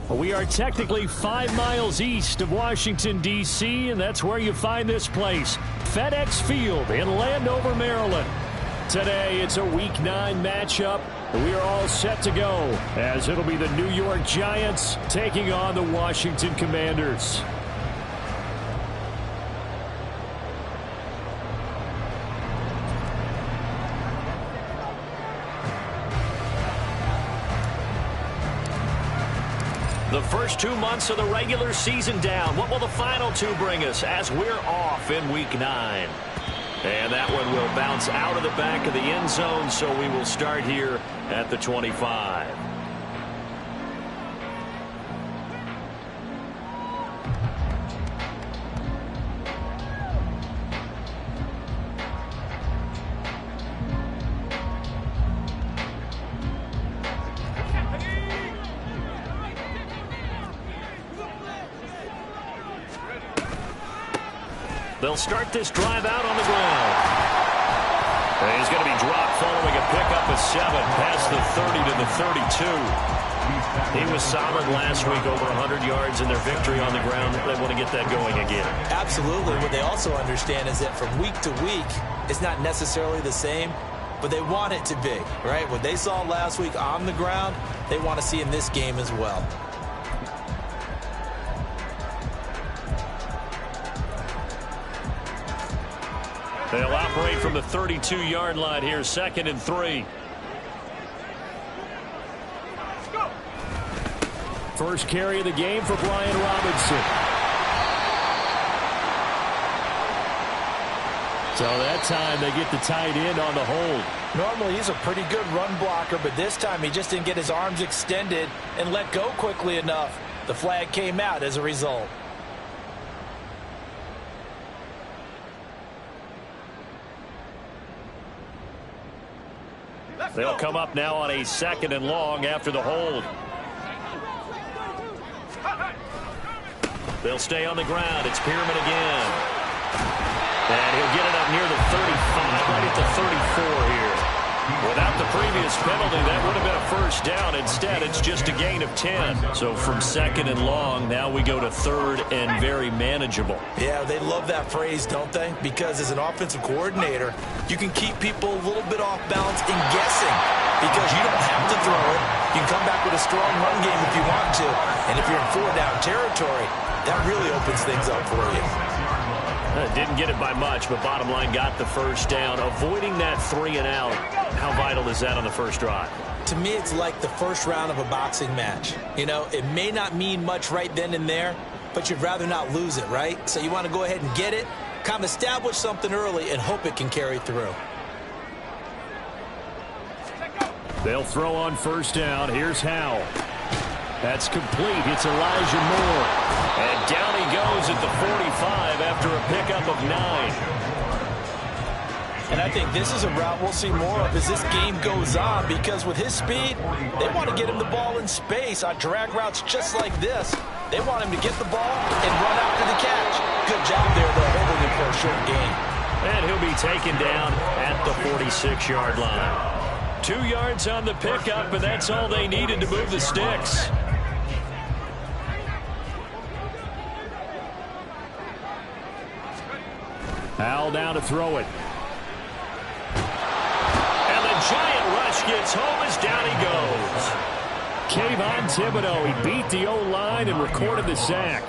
We are technically 5 miles east of Washington, D.C., and that's where you find this place, FedEx Field in Landover, Maryland. Today, it's a Week 9 matchup. We are all set to go, as it'll be the New York Giants taking on the Washington Commanders. The first 2 months of the regular season down. What will the final 2 bring us as we're off in Week 9? And that one will bounce out of the back of the end zone, so we will start here at the 25. They'll start this drive out on the ground. And he's going to be dropped following a pickup of 7 past the 30 to the 32. He was solid last week, over 100 yards in their victory on the ground. They want to get that going again. Absolutely. What they also understand is that from week to week, it's not necessarily the same, but they want it to be, right? What they saw last week on the ground, they want to see in this game as well. They'll operate from the 32-yard line here, 2nd and 3. First carry of the game for Brian Robinson. So that time they get the tight end on the hold. Normally he's a pretty good run blocker, but this time he just didn't get his arms extended and let go quickly enough. The flag came out as a result. They'll come up now on a 2nd and long after the hold. They'll stay on the ground. It's Pearman again. And he'll get it up near the 35, right at the 34 here. Without the previous penalty, that would have been a first down. Instead, it's just a gain of 10. So from 2nd and long, now we go to 3rd and very manageable. Yeah, they love that phrase, don't they? Because as an offensive coordinator, you can keep people a little bit off balance and guessing because you don't have to throw it. You can come back with a strong run game if you want to. And if you're in 4-down territory, that really opens things up for you. Didn't get it by much, but bottom line got the first down. Avoiding that 3 and out, how vital is that on the first drive? To me, it's like the first round of a boxing match. You know, it may not mean much right then and there, but you'd rather not lose it, right? So you want to go ahead and get it, kind of establish something early, and hope it can carry through. They'll throw on first down. Here's Howell. That's complete. It's Elijah Moore. And down he goes at the 45 after a pickup of 9. And I think this is a route we'll see more of as this game goes on because with his speed, they want to get him the ball in space on drag routes just like this. They want him to get the ball and run after the catch. Good job there, though, holding him for a short gain. And he'll be taken down at the 46-yard line. 2 yards on the pickup, and that's all they needed to move the sticks. Howell down to throw it. And the giant rush gets home as down he goes. Kayvon Thibodeaux, he beat the O-line and recorded the sack.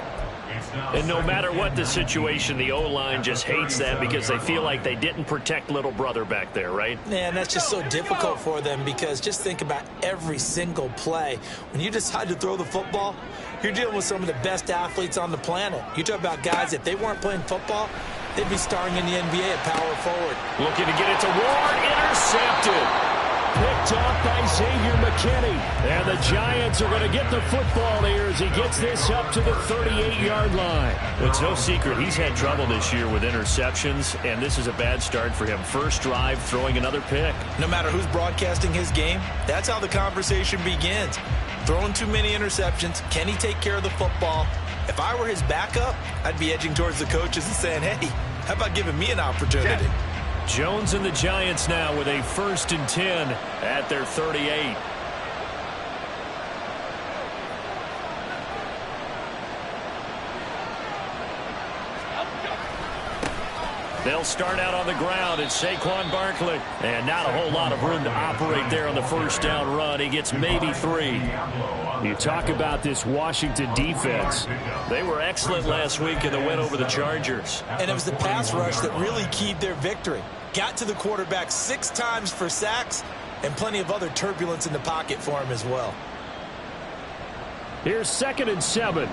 And no matter what the situation, the O-line just hates that because they feel like they didn't protect little brother back there, right? Man, that's just so difficult for them because just think about every single play. When you decide to throw the football, you're dealing with some of the best athletes on the planet. You talk about guys, if they weren't playing football, they'd be starring in the NBA at power forward. Looking to get it to Ward, intercepted. Picked off by Xavier McKinney. And the Giants are going to get the football here as he gets this up to the 38-yard line. Well, it's no secret he's had trouble this year with interceptions, and this is a bad start for him. First drive, throwing another pick. No matter who's broadcasting his game, that's how the conversation begins. Throwing too many interceptions, can he take care of the football? If I were his backup, I'd be edging towards the coaches and saying, hey, how about giving me an opportunity? Jones and the Giants now with a 1st and 10 at their 38. They'll start out on the ground. It's Saquon Barkley. And not a whole lot of room to operate there on the first down run. He gets maybe 3. You talk about this Washington defense. They were excellent last week in the win over the Chargers. And it was the pass rush that really keyed their victory. Got to the quarterback 6 times for sacks and plenty of other turbulence in the pocket for him as well. Here's 2nd and 7.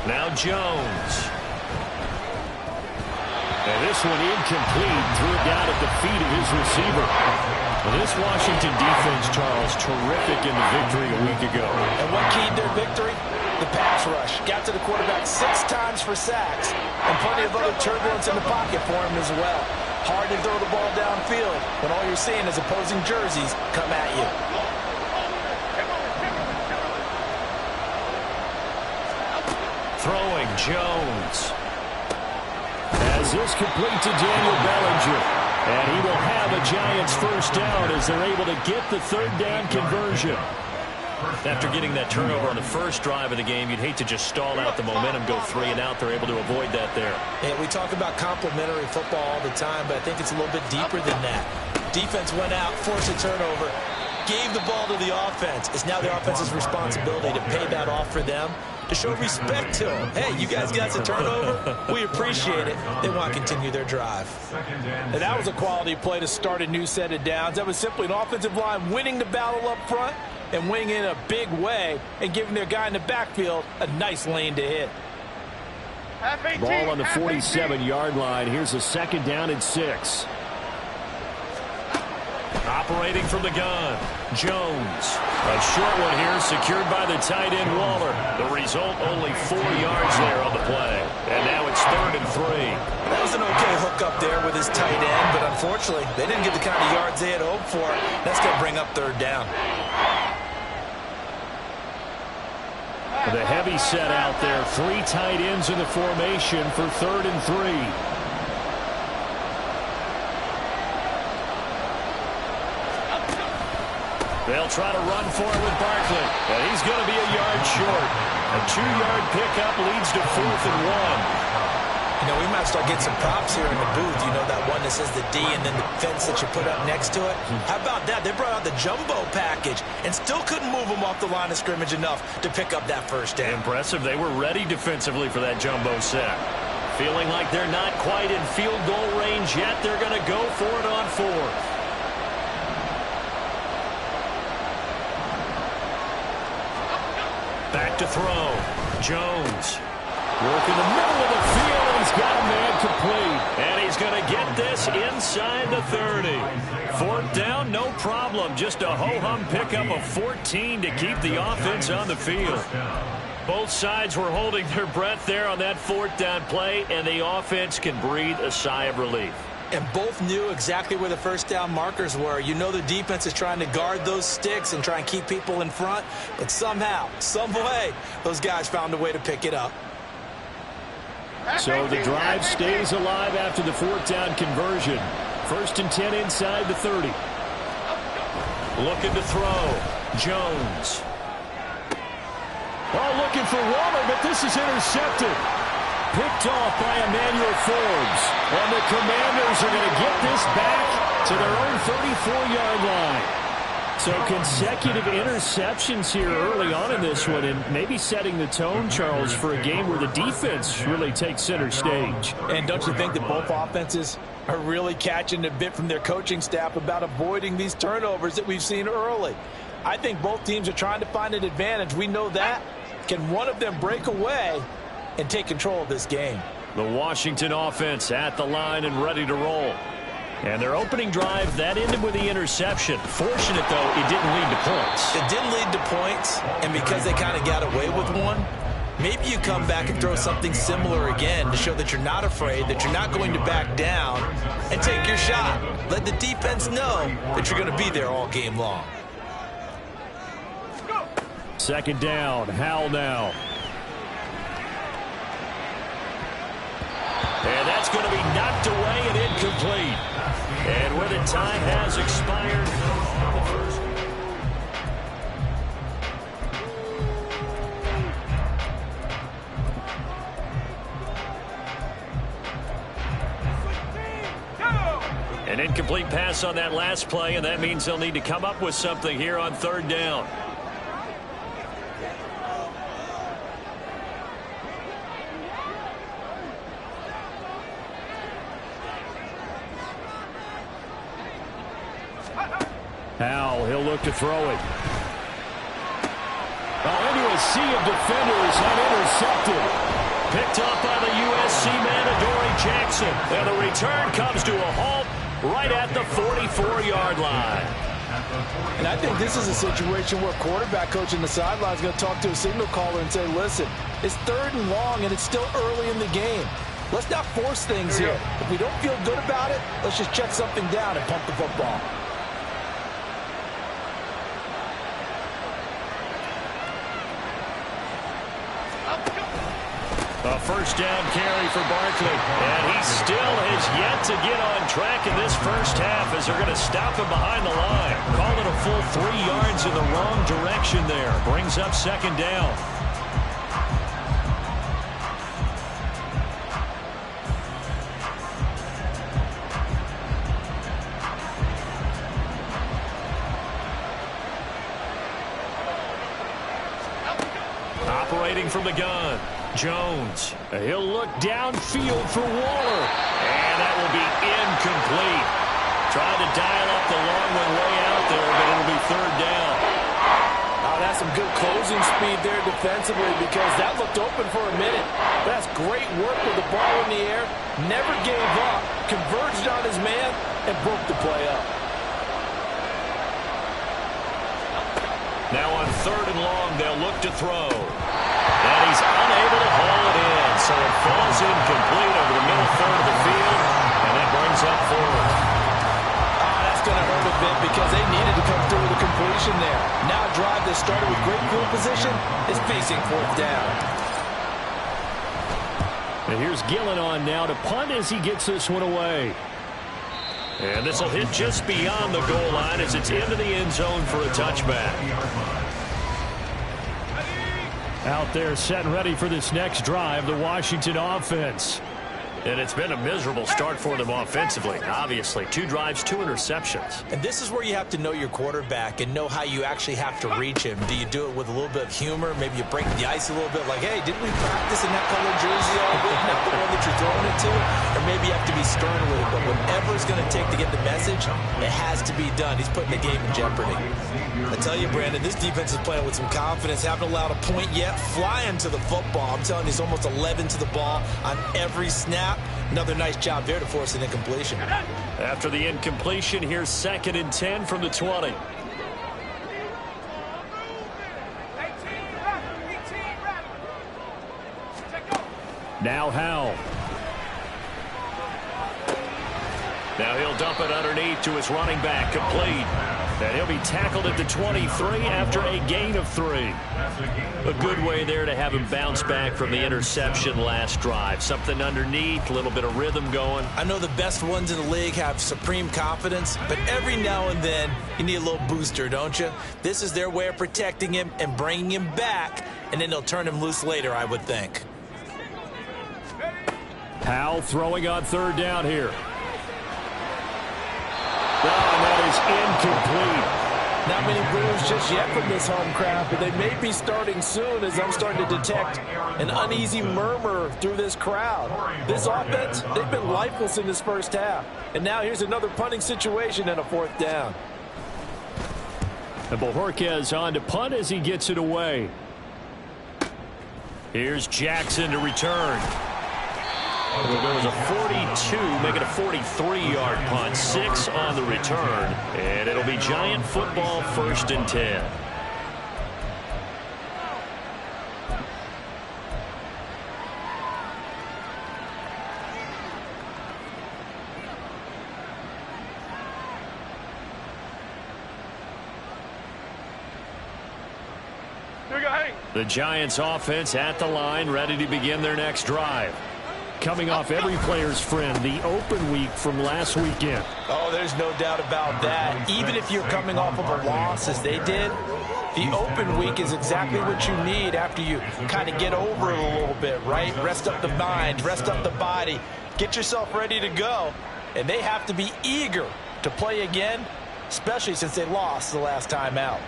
Now Jones. And this one incomplete. Threw it down at the feet of his receiver. Well, this Washington defense, Charles, terrific in the victory a week ago. And what keyed their victory? The pass rush. Got to the quarterback 6 times for sacks and plenty of other turbulence in the pocket for him as well. Hard to throw the ball downfield when all you're seeing is opposing jerseys come at you. Throwing Jones. As this complete to Daniel Bellinger. And he will have a Giants first down as they're able to get the 3rd down conversion. After getting that turnover on the first drive of the game, you'd hate to just stall out the momentum, go 3 and out. They're able to avoid that there. Yeah, we talk about complementary football all the time, but I think it's a little bit deeper than that. Defense went out, forced a turnover, gave the ball to the offense. It's now the offense's responsibility to pay that off for them, to show respect to them. Hey, you guys got the turnover? We appreciate it. They want to continue their drive. And that was a quality play to start a new set of downs. That was simply an offensive line winning the battle up front and winning in a big way and giving their guy in the backfield a nice lane to hit. Ball on the 47-yard line. Here's a 2nd down and 6. Operating from the gun, Jones. A short one here, secured by the tight end Waller. The result, only 4 yards there on the play. And now it's 3rd and 3. That was an okay hook up there with his tight end, but unfortunately, they didn't get the kind of yards they had hoped for. That's going to bring up 3rd down. The heavy set out there. 3 tight ends in the formation for 3rd and 3. They'll try to run for it with Barkley. And he's going to be a yard short. A 2-yard pickup leads to 4th and 1. You know, we might start getting some props here in the booth. You know, that one that says the D and then the fence that you put up next to it. How about that? They brought out the jumbo package and still couldn't move them off the line of scrimmage enough to pick up that first down. Impressive. They were ready defensively for that jumbo set. Feeling like they're not quite in field goal range yet. They're going to go for it on 4th. Back to throw. Jones. Work in the middle of the field, and he's got a man complete. And he's going to get this inside the 30. 4th down, no problem. Just a ho-hum pickup of 14 to keep the offense on the field. Both sides were holding their breath there on that 4th down play, and the offense can breathe a sigh of relief. And both knew exactly where the first down markers were. You know the defense is trying to guard those sticks and try and keep people in front, but somehow, some way, those guys found a way to pick it up. So the drive stays alive after the 4th down conversion. 1st and 10 inside the 30. Looking to throw. Jones. Oh, looking for Waller, but this is intercepted. Picked off by Emmanuel Forbes. And the Commanders are going to get this back to their own 34-yard line. So consecutive interceptions here early on in this one, and maybe setting the tone, Charles, for a game where the defense really takes center stage. And don't you think that both offenses are really catching a bit from their coaching staff about avoiding these turnovers that we've seen early? I think both teams are trying to find an advantage. We know that. Can one of them break away and take control of this game? The Washington offense at the line and ready to roll. And their opening drive, that ended with the interception. Fortunate, though, it didn't lead to points. It didn't lead to points, and because they kind of got away with one, maybe you come back and throw something similar again to show that you're not afraid, that you're not going to back down, and take your shot. Let the defense know that you're going to be there all game long. 2nd down, Howell now. And that's going to be knocked away and incomplete. And where the time has expired. An incomplete pass on that last play, and that means they'll need to come up with something here on third down. Howell, he'll look to throw it. Into a sea of defenders and intercepted. Picked up by the USC man, Adoree Jackson. And the return comes to a halt right at the 44-yard line. And I think this is a situation where quarterback coach in the sideline is going to talk to a signal caller and say, listen, it's 3rd and long and it's still early in the game. Let's not force things here. If we don't feel good about it, let's just check something down and pump the football. A first down carry for Barkley. And he still has yet to get on track in this first half as they're going to stop him behind the line. Call it a full 3 yards in the wrong direction there. Brings up second down. Operating from the gun. Jones. He'll look downfield for Waller. And that will be incomplete. Tried to dial up the long one way out there, but it'll be third down. Oh, that's some good closing speed there defensively because that looked open for a minute. That's great work with the ball in the air. Never gave up. Converged on his man and broke the play up. Now on 3rd and long, they'll look to throw. And he's unable to haul it in, so it falls incomplete over the middle third of the field, and that brings up 4th. That's going to hurt a bit because they needed to come through with a completion there. Now a drive that started with great field position is facing 4th down. And here's Gillen on now to punt as he gets this one away. And this will hit just beyond the goal line as it's into the end zone for a touchback. Out there set and ready for this next drive, the Washington offense. And it's been a miserable start for them offensively. Obviously, 2 drives, 2 interceptions. And this is where you have to know your quarterback and know how you actually have to reach him. Do you do it with a little bit of humor? Maybe you break the ice a little bit like, hey, didn't we practice in that color jersey all week? Not the one that you're throwing it to? Or maybe you have to be stern with it. But whatever it's going to take to get the message, it has to be done. He's putting the game in jeopardy. I tell you, Brandon, this defense is playing with some confidence. Haven't allowed a point yet. Flying to the football. I'm telling you, he's almost 11 to the ball on every snap. Another nice job there to force an incompletion. After the incompletion, here's 2nd and 10 from the 20. Now Howell. Now he'll dump it underneath to his running back, complete. And he'll be tackled at the 23 after a gain of 3. A good way there to have him bounce back from the interception last drive. Something underneath, a little bit of rhythm going. I know the best ones in the league have supreme confidence, but every now and then you need a little booster, don't you? This is their way of protecting him and bringing him back, and then they'll turn him loose later, I would think. Howell throwing on 3rd down here. Oh, that is incomplete. Not many moves just yet from this home crowd, but they may be starting soon as I'm starting to detect an uneasy murmur through this crowd. This offense, they've been lifeless in this first half. And now here's another punting situation and a 4th down. And Bojorquez on to punt as he gets it away. Here's Jackson to return. There was a 42, make it a 43-yard punt, 6 on the return, and it'll be Giant football 1st and 10. The Giants offense at the line, ready to begin their next drive. Coming off every player's friend, the open week from last weekend. Oh, there's no doubt about that. Even if you're coming off of a loss as they did, the open week is exactly what you need after you kind of get over it a little bit, right? Rest up the mind, rest up the body, get yourself ready to go. and they have to be eager to play again, especially since they lost the last time out.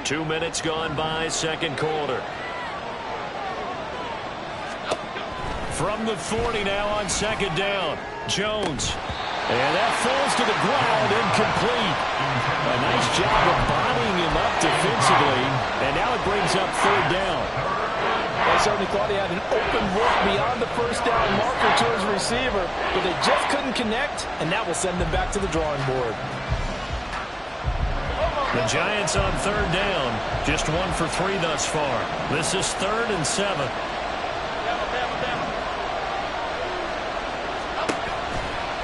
Two minutes gone by, second quarter. From the 40 now on second down. Jones. And that falls to the ground, incomplete. A nice job of bodying him up defensively. And now it brings up third down. They certainly thought he had an open look beyond the first down marker to his receiver, but they just couldn't connect, and that will send them back to the drawing board. The Giants on third down. Just 1 for 3 thus far. This is 3rd and 7.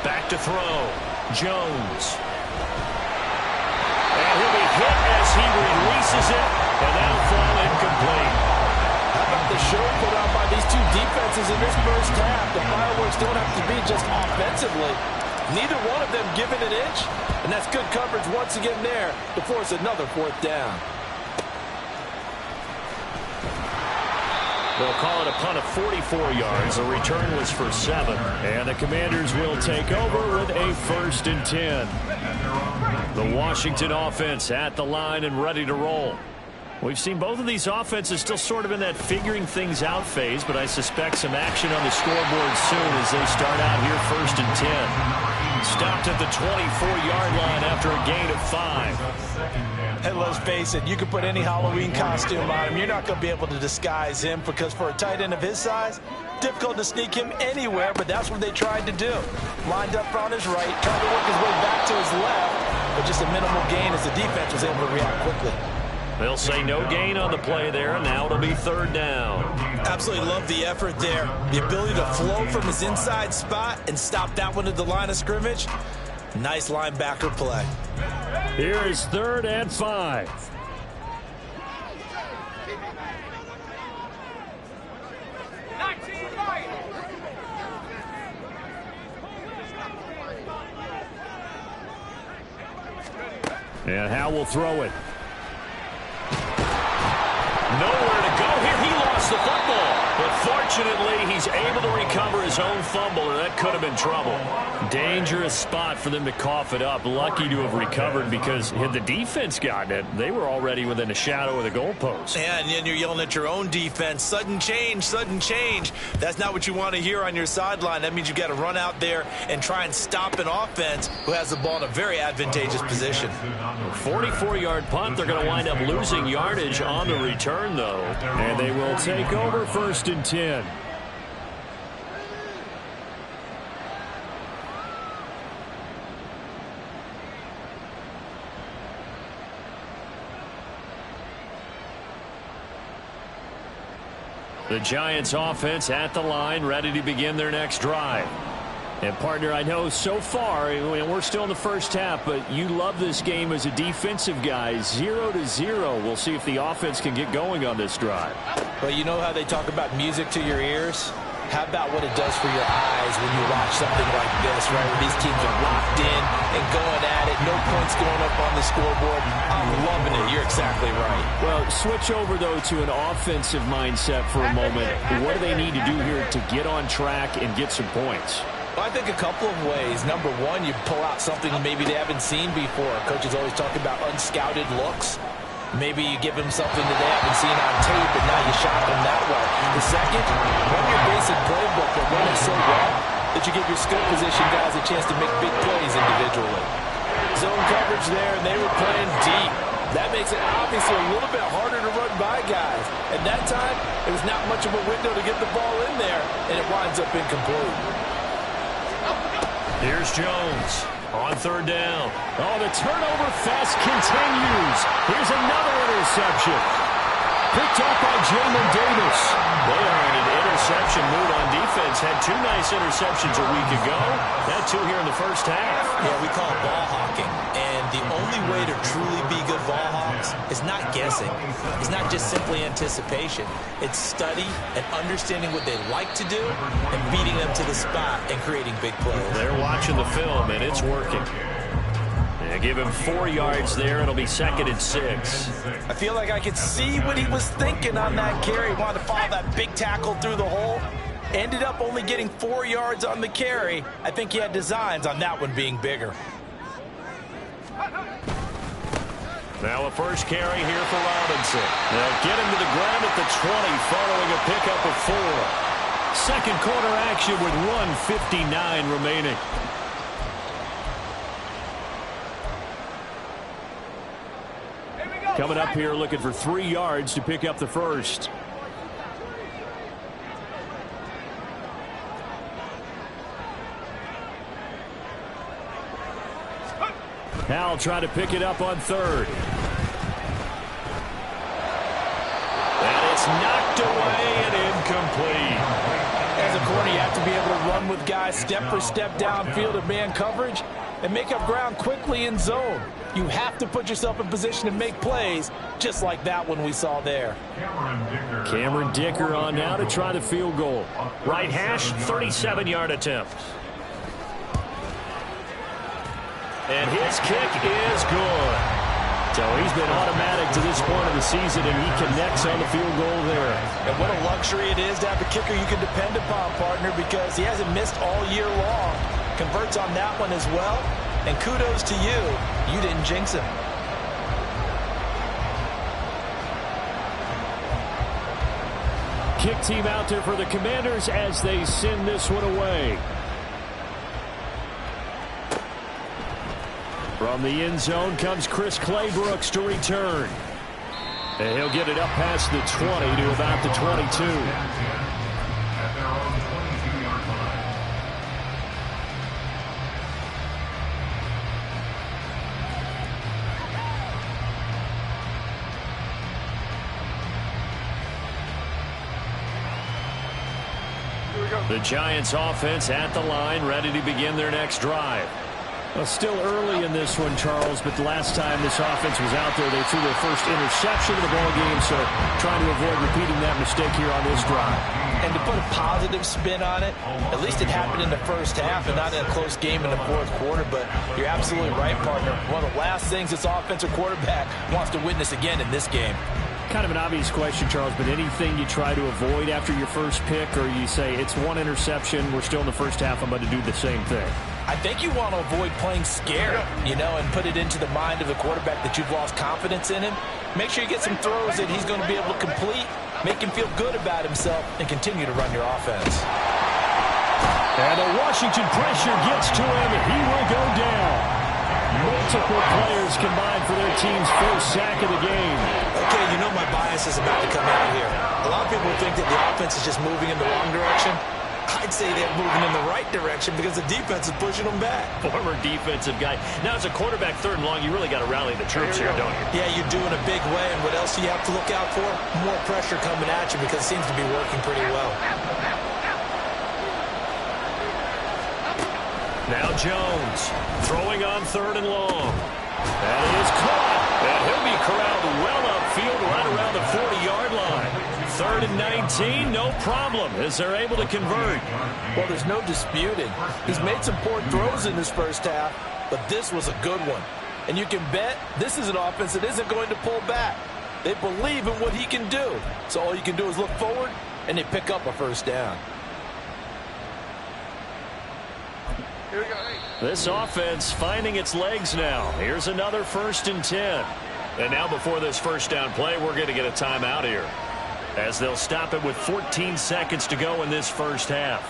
Back to throw. Jones. And he'll be hit as he releases it, and that'll fall incomplete. How about the show put on by these two defenses in this first half? The fireworks don't have to be just offensively. Neither one of them given an inch, and that's good coverage once again there to force another 4th down. They'll call it a punt of 44 yards. The return was for 7. And the Commanders will take over with a 1st and 10. The Washington offense at the line and ready to roll. We've seen both of these offenses still sort of in that figuring things out phase, but I suspect some action on the scoreboard soon as they start out here 1st and 10. Stopped at the 24-yard line after a gain of 5. And let's face it, you can put any Halloween costume on him. You're not going to be able to disguise him because for a tight end of his size, difficult to sneak him anywhere, but that's what they tried to do. Lined up on his right, tried to work his way back to his left, but just a minimal gain as the defense was able to react quickly. They'll say no gain on the play there, and now it'll be 3rd down. Absolutely love the effort there. The ability to flow from his inside spot and stop that one at the line of scrimmage. Nice linebacker play. Here is 3rd and 5. And Howe will throw it. Nowhere to go here. He lost the football. But fortunately, he's able to recover his own fumble, or that could have been trouble. Dangerous spot for them to cough it up. Lucky to have recovered because had the defense gotten it, they were already within a shadow of the goalpost. Yeah, and then you're yelling at your own defense. Sudden change, sudden change. That's not what you want to hear on your sideline. That means you've got to run out there and try and stop an offense who has the ball in a very advantageous position. 44-yard punt. They're going to wind up losing yardage on the return, though. And they will take over 1st and 10. The Giants offense at the line, ready to begin their next drive. And, partner, I know so far, we're still in the first half, but you love this game as a defensive guy. 0-0. We'll see if the offense can get going on this drive. Well, you know how they talk about music to your ears? How about what it does for your eyes when you watch something like this, right, where these teams are locked in and going at it, no points going up on the scoreboard. I'm loving it. You're exactly right. Well, switch over, though, to an offensive mindset for a moment. What do they need to do here to get on track and get some points? Well, I think a couple of ways. Number one, you pull out something maybe they haven't seen before. Coaches always talk about unscouted looks. Maybe you give them something that they haven't seen on tape, and now you shock them that way. The second, run your basic playbook and run it so well that you give your skill position guys a chance to make big plays individually. Zone coverage there, and they were playing deep. That makes it obviously a little bit harder to run by guys. At that time, there was not much of a window to get the ball in there, and it winds up incomplete. Here's Jones on 3rd down. Oh, the turnover fest continues. Here's another interception. Picked up by Jamin Davis. They are in an interception mood on defense. Had 2 nice interceptions a week ago. Had 2 here in the first half. Yeah, we call it ball hawking. And the only way to truly be good ball hawks is not guessing. It's not just simply anticipation. It's study and understanding what they like to do and beating them to the spot and creating big plays. They're watching the film, and it's working. They give him 4 yards there. It'll be 2nd and 6. I feel like I could see what he was thinking on that carry. He wanted to follow that big tackle through the hole. Ended up only getting 4 yards on the carry. I think he had designs on that one being bigger. Now a first carry here for Robinson. They'll get him to the ground at the 20 following a pickup of 4. Second quarter action with 1:59 remaining. Coming up here looking for 3 yards to pick up the first. Now try to pick it up on 3rd. And it's knocked away and incomplete. As a corner, you have to be able to run with guys step for step downfield of man coverage and make up ground quickly in zone. You have to put yourself in position to make plays, just like that one we saw there. Cameron Dicker on now to try the field goal. Right hash, 37-yard attempt. And his kick is good. So he's been automatic to this point of the season, and he connects on the field goal there. And what a luxury it is to have a kicker you can depend upon, partner, because he hasn't missed all year long. Converts on that one as well. And kudos to you. You didn't jinx him. Kick team out there for the Commanders as they send this one away. From the end zone comes Chris Claybrooks to return. And he'll get it up past the 20 to about the 22. The Giants offense at the line, ready to begin their next drive. Well, still early in this one, Charles, but the last time this offense was out there, they threw their first interception of the ball game, so trying to avoid repeating that mistake here on this drive. And to put a positive spin on it, at least it happened in the first half and not in a close game in the fourth quarter, but you're absolutely right, partner. One of the last things this offensive quarterback wants to witness again in this game. Kind of an obvious question, Charles, but anything you try to avoid after your first pick, or you say it's one interception, we're still in the first half, I'm about to do the same thing? I think you want to avoid playing scared, and put it into the mind of the quarterback that you've lost confidence in him. Make sure you get some throws that he's going to be able to complete, make him feel good about himself, and continue to run your offense. And the Washington pressure gets to him, and he will go down. Multiple players combined for their team's first sack of the game. Okay, my bias is about to come out here. A lot of people think that the offense is just moving in the wrong direction. I'd say they're moving in the right direction because the defense is pushing them back. Former defensive guy. Now, as a quarterback, 3rd and long, you really got to rally the troops here, don't you? Yeah, you do in a big way. And what else do you have to look out for? More pressure coming at you because it seems to be working pretty well. Now Jones throwing on 3rd and long. That is caught. And he'll be corralled well upfield right around the 40-yard line. 3rd and 19, no problem as they're able to convert. Well, there's no disputing. He's made some poor throws in this first half, but this was a good one. And you can bet this is an offense that isn't going to pull back. They believe in what he can do. So all you can do is look forward, and they pick up a first down. This offense finding its legs now. Here's another 1st and 10. And now before this first down play, we're going to get a timeout here, as they'll stop it with 14 seconds to go in this first half.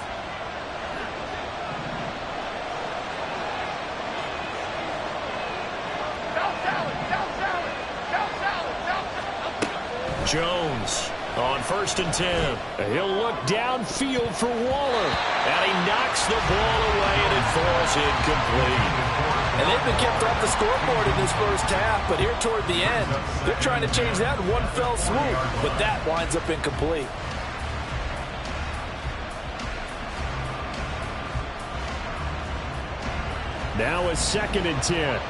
Jones on 1st and 10. He'll look downfield for Waller. And he knocks the ball away, and it falls incomplete. And they've been kept off the scoreboard in this first half, but here toward the end, they're trying to change that in one fell swoop, but that winds up incomplete. Now a 2nd and 10.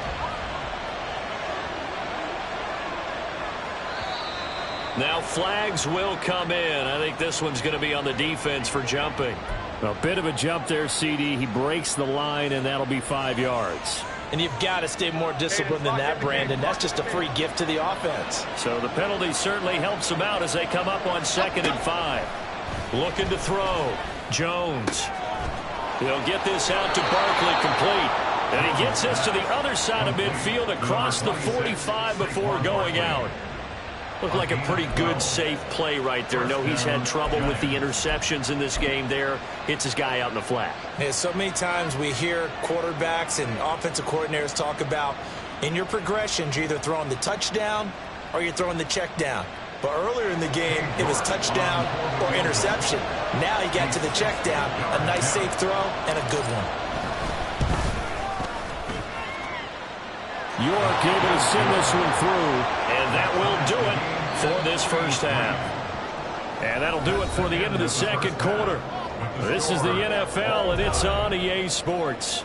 Now flags will come in. I think this one's going to be on the defense for jumping. A bit of a jump there, CD. He breaks the line, and that'll be 5 yards. And you've got to stay more disciplined than that, Brandon. That's just a free gift to the offense. So the penalty certainly helps them out as they come up on 2nd and 5. Looking to throw. Jones. He'll get this out to Barkley, complete. And he gets this to the other side of midfield across the 45 before going out. Looked like a pretty good, safe play right there. No, he's had trouble with the interceptions in this game there. Hits his guy out in the flat. Yeah, so many times we hear quarterbacks and offensive coordinators talk about in your progressions, you're either throwing the touchdown or you're throwing the check down. But earlier in the game, it was touchdown or interception. Now he got to the check down, a nice safe throw and a good one. York able to send this one through, and that will do it for this first half. And that'll do it for the end of the second quarter. This is the NFL, and it's on EA Sports.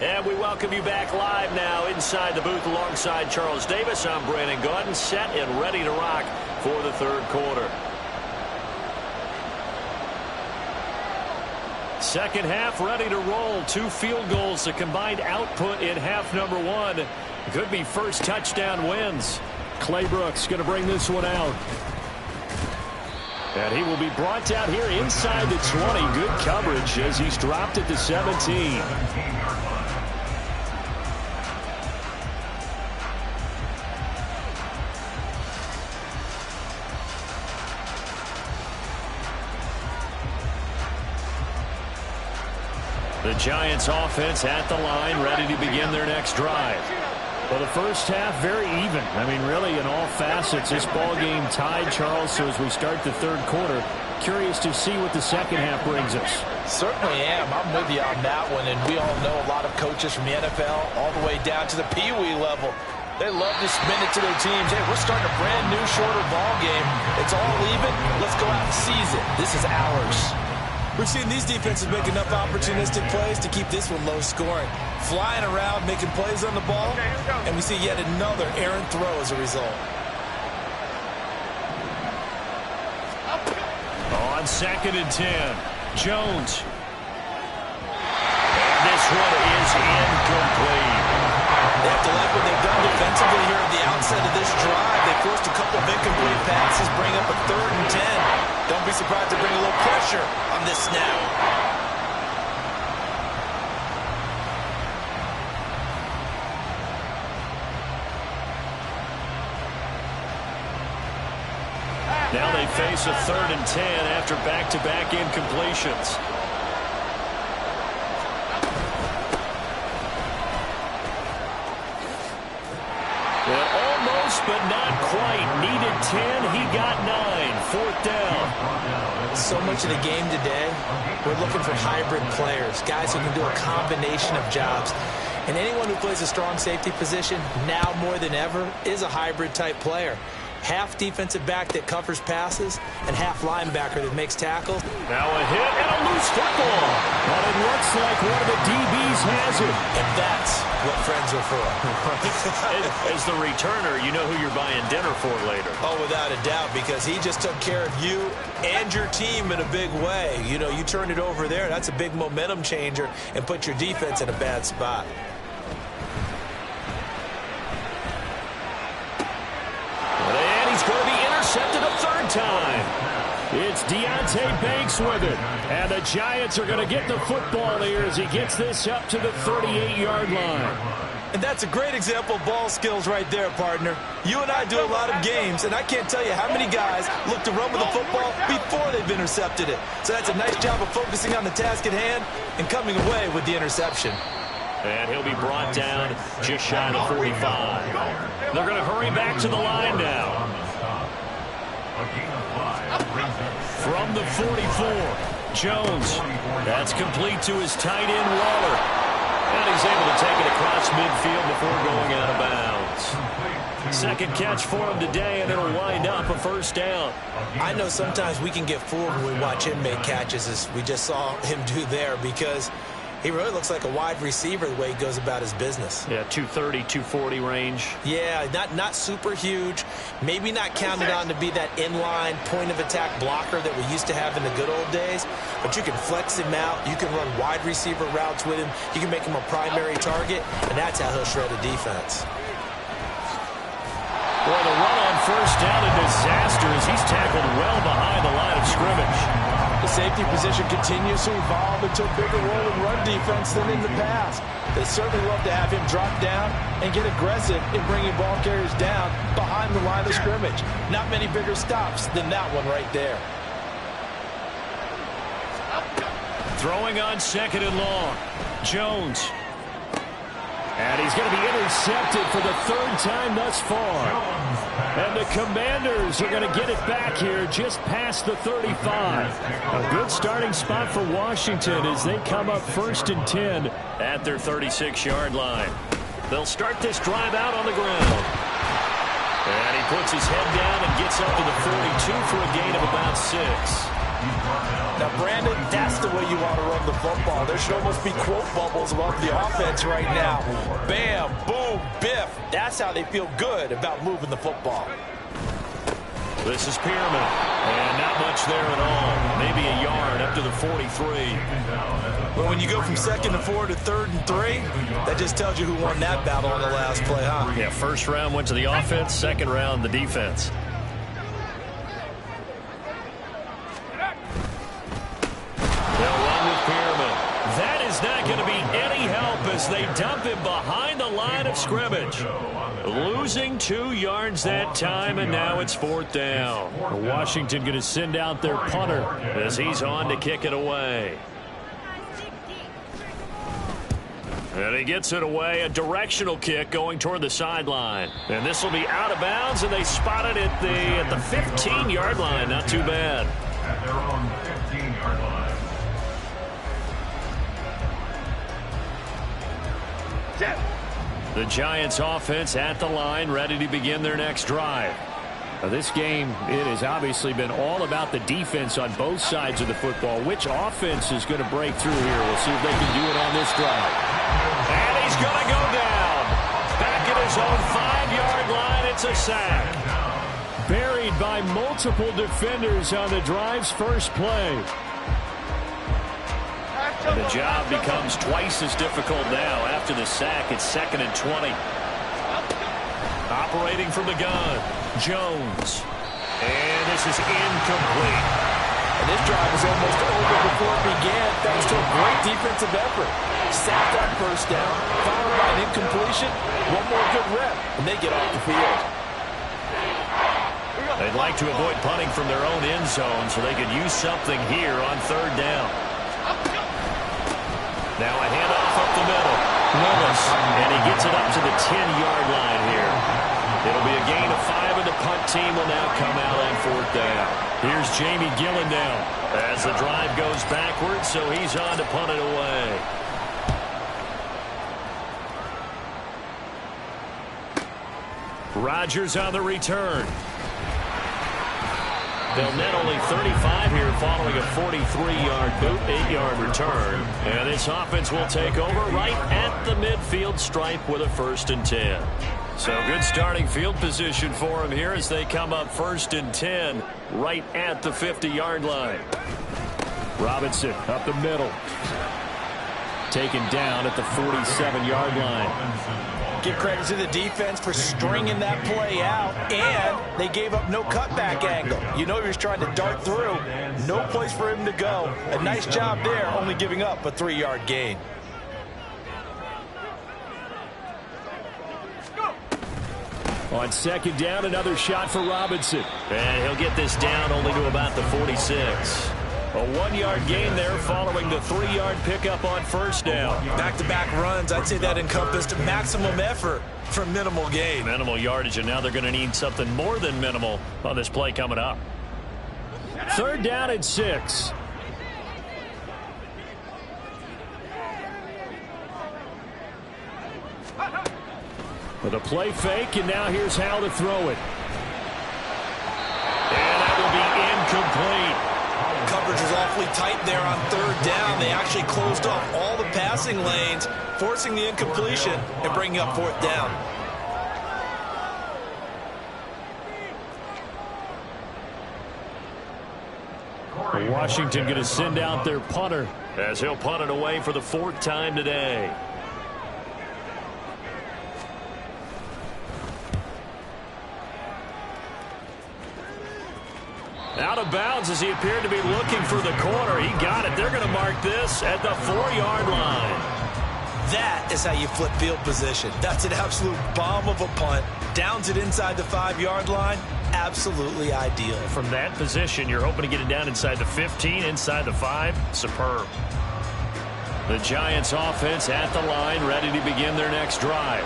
And we welcome you back live now inside the booth alongside Charles Davis. I'm Brandon Gaudin, set and ready to rock for the third quarter. Second half ready to roll. 2 field goals, the combined output in half number 1. Could be first touchdown wins. Clay Brooks going to bring this one out. And he will be brought down here inside the 20. Good coverage as he's dropped at the 17. The Giants offense at the line, ready to begin their next drive. Well, the first half, very even. I mean, really, in all facets, this ball game tied, Charles. So as we start the third quarter, curious to see what the second half brings us. Certainly am. I'm with you on that one. And we all know a lot of coaches from the NFL all the way down to the Pee Wee level. They love to spin it to their teams. Hey, we're starting a brand new, shorter ball game. It's all even. Let's go out and seize it. This is ours. We've seen these defenses make enough opportunistic plays to keep this one low scoring. Flying around, making plays on the ball, and we see yet another errant throw as a result. On 2nd and 10, Jones. And this one is incomplete. They have to like what they've done defensively here at the outset of this drive. They forced a couple of incomplete passes, bring up a 3rd and 10. Don't be surprised to bring a little pressure on this snap. Now they face a 3rd and 10 after back-to-back incompletions. Well, almost, but not quite. Needed 10. He got 9. 4th down. So much of the game today, we're looking for hybrid players, guys who can do a combination of jobs. And anyone who plays a strong safety position, now more than ever, is a hybrid-type player. Half defensive back that covers passes, and half linebacker that makes tackles. Now a hit and a loose football. But it looks like one of the DBs has it. And that's what friends are for. As the returner, you know who you're buying dinner for later. Oh, without a doubt, because he just took care of you and your team in a big way. You know, you turned it over there. That's a big momentum changer and put your defense in a bad spot. And he's going to be intercepted a 3rd time. It's Deonte Banks with it. And the Giants are going to get the football here as he gets this up to the 38-yard line. And that's a great example of ball skills right there, partner. You and I do a lot of games, and I can't tell you how many guys look to run with the football before they've intercepted it. So that's a nice job of focusing on the task at hand and coming away with the interception. And he'll be brought down just shy of the 45. They're going to hurry back to the line now. From the 44, Jones. That's complete to his tight end, Waller. And he's able to take it across midfield before going out of bounds. Second catch for him today, and it'll wind up a 1st down. I know sometimes we can get fooled when we watch him make catches, as we just saw him do there, because He really looks like a wide receiver the way he goes about his business. Yeah, 230, 240 range. Yeah, not super huge. Maybe not counted on to be that inline point-of-attack blocker that we used to have in the good old days. But you can flex him out. You can run wide receiver routes with him. You can make him a primary target, and that's how he'll shred a defense. Well, the run on first down, a disaster as he's tackled well behind the line of scrimmage. The safety position continues to evolve into a bigger role in run defense than in the past. They certainly love to have him drop down and get aggressive in bringing ball carriers down behind the line of scrimmage. Not many bigger stops than that one right there. Throwing on second and long. Jones. And he's going to be intercepted for the third time thus far. And the Commanders are going to get it back here just past the 35. A good starting spot for Washington as they come up 1st and 10 at their 36-yard line. They'll start this drive out on the ground. And he puts his head down and gets up to the 42 for a gain of about 6. Now, Brandon, that's the way you want to run the football. There should almost be quote bubbles above the offense right now. Bam, boom, biff. That's how they feel good about moving the football. This is Pearman. And not much there at all. Maybe a yard up to the 43. But when you go from 2nd and 4 to 3rd and 3, that just tells you who won that battle on the last play, huh? Yeah, first round went to the offense, second round the defense. Not going to be any help as they dump him behind the line of scrimmage. Losing 2 yards that time, and now it's 4th down. Washington going to send out their punter as he's on to kick it away. And he gets it away, a directional kick going toward the sideline. And this will be out of bounds, and they spot it at the 15-yard line. Not too bad. At their own 15-yard line. The Giants offense at the line, ready to begin their next drive. Now, this game, it has obviously been all about the defense on both sides of the football. Which offense is going to break through here? We'll see if they can do it on this drive. And he's going to go down. Back at his own 5-yard line, it's a sack. Buried by multiple defenders on the drive's first play. And the job becomes twice as difficult now after the sack. It's 2nd and 20. Operating from the gun, Jones. And this is incomplete. And this drive was almost over before it began thanks to a great defensive effort. Sacked on first down, followed by an incompletion. One more good rep, and they get off the field. They'd like to avoid punting from their own end zone so they could use something here on 3rd down. Now a handoff up the middle. Willis, and he gets it up to the 10-yard line here. It'll be a gain of 5, and the punt team will now come out on 4th down. Here's Jamie Gillen down as the drive goes backwards, so he's on to punt it away. Rodgers on the return. They'll net only 35 here following a 43-yard boot, 8-yard return. And this offense will take over right at the midfield stripe with a 1st and 10. So good starting field position for them here as they come up 1st and 10 right at the 50-yard line. Robinson up the middle. Taken down at the 47-yard line. Give credit to the defense for stringing that play out, and they gave up no cutback angle. You know he was trying to dart through. No place for him to go. A nice job there, only giving up a 3-yard gain. On 2nd down, another shot for Robinson. And he'll get this down only to about the 46. A 1-yard gain there following the 3-yard pickup on 1st down. Back-to-back runs, I'd say that encompassed maximum effort for minimal gain. Minimal yardage, and now they're going to need something more than minimal on this play coming up. 3rd down and 6. With a play fake, and now here's how to throw it. And that will be incomplete. Coverage was awfully tight there on 3rd down. They actually closed off all the pass passing lanes, forcing the incompletion, and bringing up 4th down. Washington going to send out their punter as he'll punt it away for the 4th time today. Out of bounds as he appeared to be looking for the corner. He got it. They're going to mark this at the 4-yard line. That is how you flip field position. That's an absolute bomb of a punt. Downs it inside the 5-yard line. Absolutely ideal. From that position, you're hoping to get it down inside the 15, inside the 5. Superb. The Giants offense at the line, ready to begin their next drive.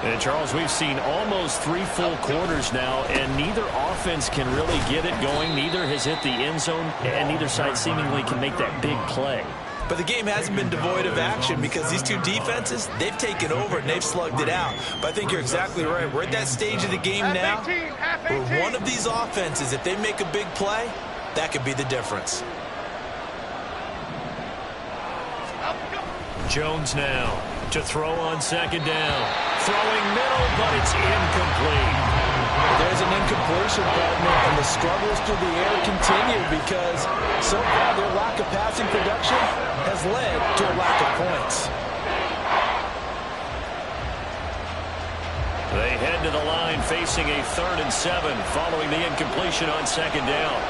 And, Charles, we've seen almost 3 full quarters now, and neither offense can really get it going. Neither has hit the end zone, and neither side seemingly can make that big play. But the game hasn't been devoid of action because these two defenses, they've taken over and they've slugged it out. But I think you're exactly right. We're at that stage of the game now where one of these offenses, if they make a big play, that could be the difference. Jones now to throw on 2nd down. Throwing middle, but it's incomplete. There's an incompletion, partner, and the struggles through the air continue because so far their lack of passing production has led to a lack of points. They head to the line facing a 3rd and 7 following the incompletion on 2nd down.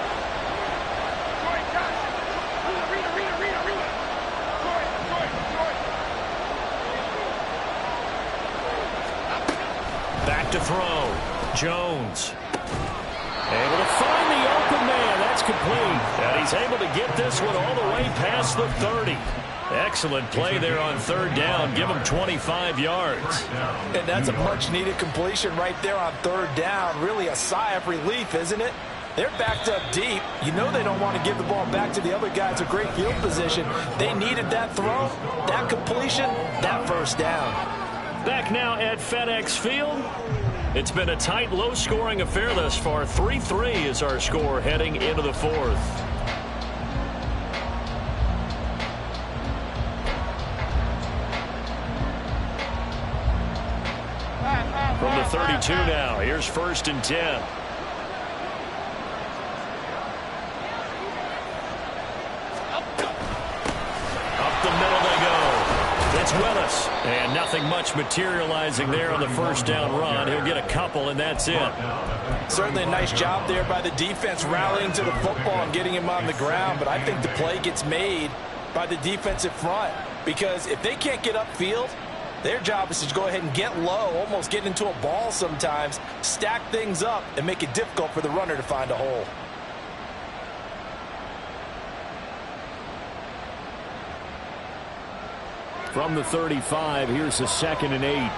Back to throw. Jones. Able to find the open man. That's complete. And he's able to get this one all the way past the 30. Excellent play there on 3rd down. Give him 25 yards. And that's a much-needed completion right there on 3rd down. Really a sigh of relief, isn't it? They're backed up deep. You know they don't want to give the ball back to the other guys in great field position. They needed that throw, that completion, that 1st down. Back now at FedEx Field. It's been a tight, low-scoring affair thus far. 3-3 is our score heading into the 4th. From the 32 now, here's 1st and 10. Up the middle they go. It's Willis. And nothing much materializing there on the 1st down run. He'll get a couple, and that's it. Certainly a nice job there by the defense rallying to the football and getting him on the ground. But I think the play gets made by the defensive front. Because if they can't get upfield, their job is to go ahead and get low, almost get into a ball sometimes, stack things up, and make it difficult for the runner to find a hole. From the 35, here's a 2nd and 8.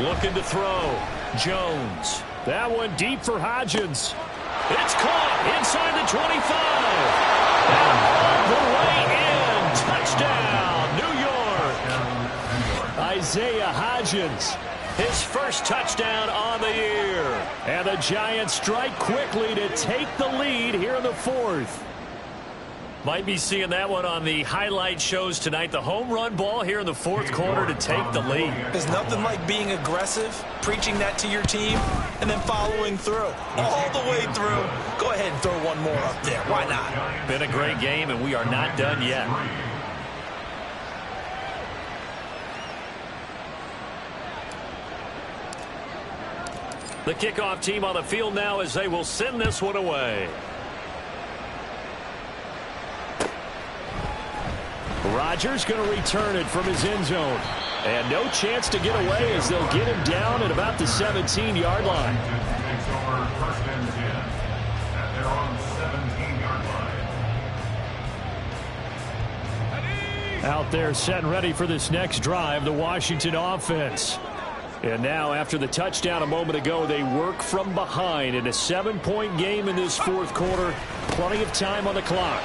Looking to throw. Jones. That one deep for Hodgins. It's caught inside the 25. And all the way in. Touchdown, New York. Isaiah Hodgins. His first touchdown on the year. And the Giants strike quickly to take the lead here in the 4th. Might be seeing that one on the highlight shows tonight. The home run ball here in the 4th quarter to take the lead. There's nothing like being aggressive, preaching that to your team, and then following through. All the way through. Go ahead and throw one more up there. Why not? Been a great game, and we are not done yet. The kickoff team on the field now as they will send this one away. Rodgers going to return it from his end zone. And no chance to get away as they'll get him down at about the 17-yard line. Takes over 1st and 10 at their own 17-yard line. Out there set and ready for this next drive, the Washington offense. And now, after the touchdown a moment ago, they work from behind in a 7-point game in this 4th quarter. Plenty of time on the clock.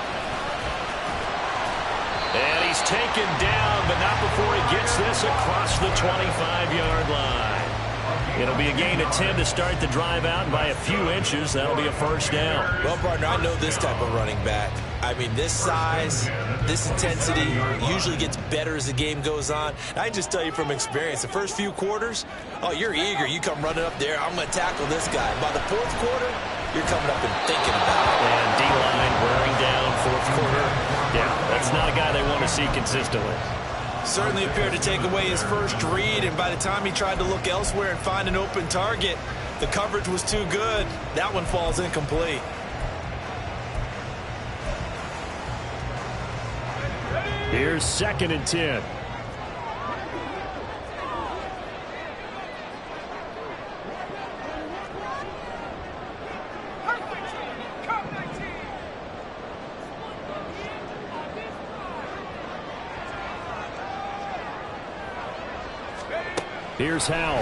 And he's taken down, but not before he gets this across the 25-yard line. It'll be a gain of 10 to start the drive out, and by a few inches, that'll be a first down. Well, partner, I know this type of running back. I mean, this size, this intensity usually gets better as the game goes on. I can just tell you from experience, the first few quarters, oh, you're eager. You come running up there, I'm going to tackle this guy. By the fourth quarter, you're coming up and thinking about it. And D-line wearing down fourth quarter. Yeah, that's not a guy they want to see consistently. Certainly appeared to take away his first read, and by the time he tried to look elsewhere and find an open target, the coverage was too good. That one falls incomplete. Here's 2nd and 10. Here's Howell.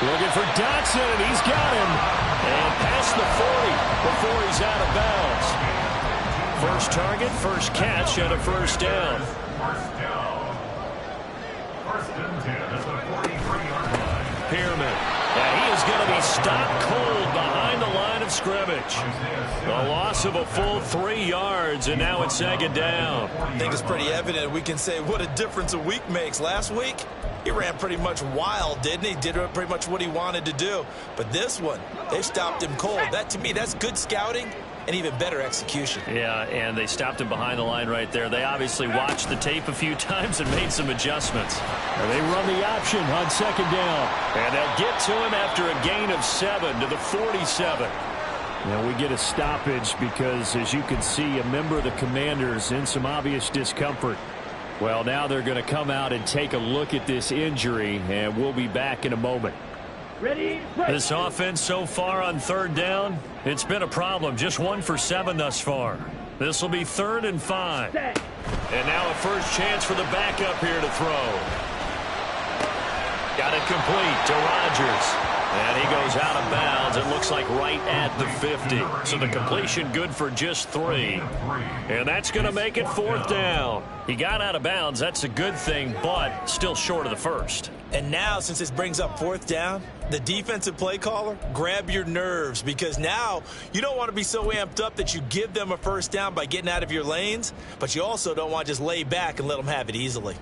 Looking for Dotson, and he's got him. And past the 40 before he's out of bounds. First target, first catch, and a first down. First down. 1st and 10 at the 43-yard line. Pearman. And he is going to be stopped cold behind the line of scrimmage. The loss of a full 3 yards, and now it's 2nd down. I think it's pretty evident. We can say what a difference a week makes. Last week, he ran pretty much wild, didn't he? Did pretty much what he wanted to do. But this one, they stopped him cold. That, to me, that's good scouting and even better execution. Yeah, and they stopped him behind the line right there. They obviously watched the tape a few times and made some adjustments. And they run the option on 2nd down. And they'll get to him after a gain of 7 to the 47. Now we get a stoppage because, as you can see, a member of the Commanders in some obvious discomfort. Well, now they're going to come out and take a look at this injury, and we'll be back in a moment. Ready? This offense so far on 3rd down, it's been a problem. Just 1 for 7 thus far. This will be 3rd and 5. And now a first chance for the backup here to throw. Got it complete to Rodgers. And he goes out of bounds. It looks like right at the 50. So the completion good for just 3. And that's going to make it 4th down. He got out of bounds. That's a good thing, but still short of the first. And now, since this brings up 4th down, the defensive play caller, grab your nerves, because now you don't want to be so amped up that you give them a first down by getting out of your lanes, but you also don't want to just lay back and let them have it easily.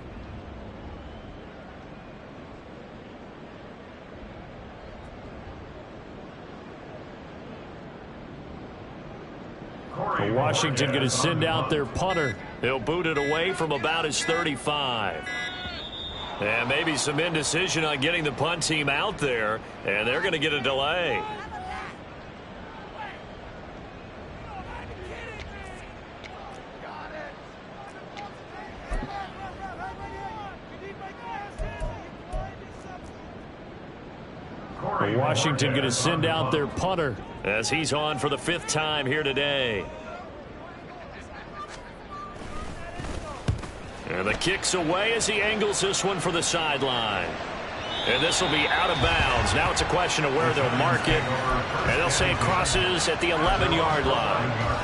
Washington going to send out their punter. They'll boot it away from about his 35. And maybe some indecision on getting the punt team out there, and they're going to get a delay. Washington going to send out their punter as he's on for the 5th time here today. And the kick's away as he angles this one for the sideline. And this will be out of bounds. Now it's a question of where they'll mark it. And they'll say it crosses at the 11-yard line.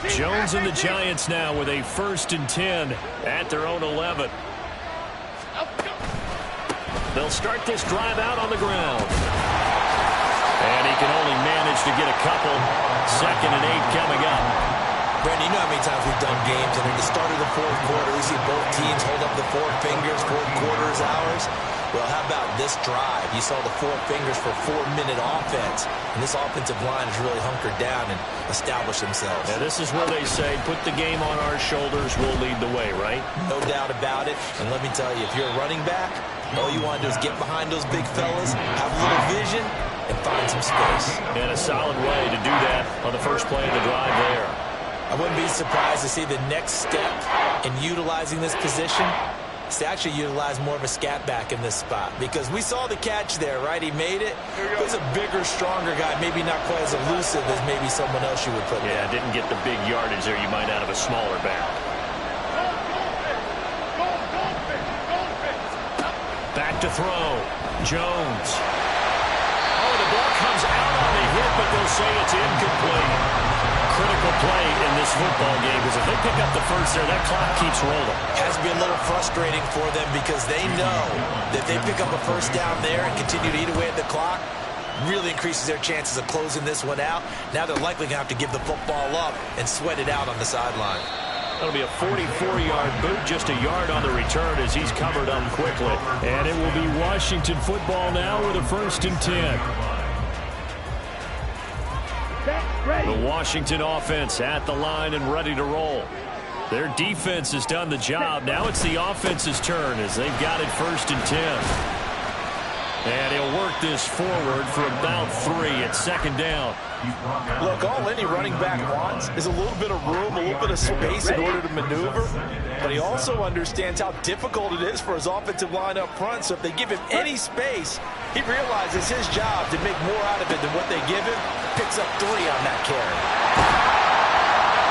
Jones and the Giants now with a 1st and 10 at their own 11. They'll start this drive out on the ground. And he can only manage to get a couple. 2nd and 8 coming up. Brandon, you know how many times we've done games, and at the start of the 4th quarter, we see both teams hold up the 4 fingers, 4th quarter is ours. Well, how about this drive? You saw the 4 fingers for 4-minute offense, and this offensive line has really hunkered down and established themselves. Yeah, this is where they say, put the game on our shoulders, we'll lead the way, right? No doubt about it. And let me tell you, if you're a running back, all you want to do is get behind those big fellas, have a little vision, and find some space. And a solid way to do that on the first play of the drive there. I wouldn't be surprised to see the next step in utilizing this position is to actually utilize more of a scat back in this spot, because we saw the catch there, right? He made it. He was a bigger, stronger guy, maybe not quite as elusive as maybe someone else you would put there. Didn't get the big yardage there you might out of a smaller back. Back to throw. Jones. Oh, the ball comes out on the hit, but they'll say it's incomplete. Critical play in this football game, because if they pick up the first there, that clock keeps rolling. Has to be a little frustrating for them because they know that if they pick up a first down there and continue to eat away at the clock, really increases their chances of closing this one out. Now they're likely going to have to give the football up and sweat it out on the sideline. That'll be a 44-yard boot, just a yard on the return as he's covered up quickly. And it will be Washington football now with a 1st and 10. The Washington offense at the line and ready to roll. Their defense has done the job. Now it's the offense's turn as they've got it 1st and 10. And he'll work this forward for about 3 at 2nd down. Look, all any running back wants is a little bit of room, a little bit of space in order to maneuver. But he also understands how difficult it is for his offensive line up front. So if they give him any space, he realizes his job to make more out of it than what they give him. Picks up 3 on that carry.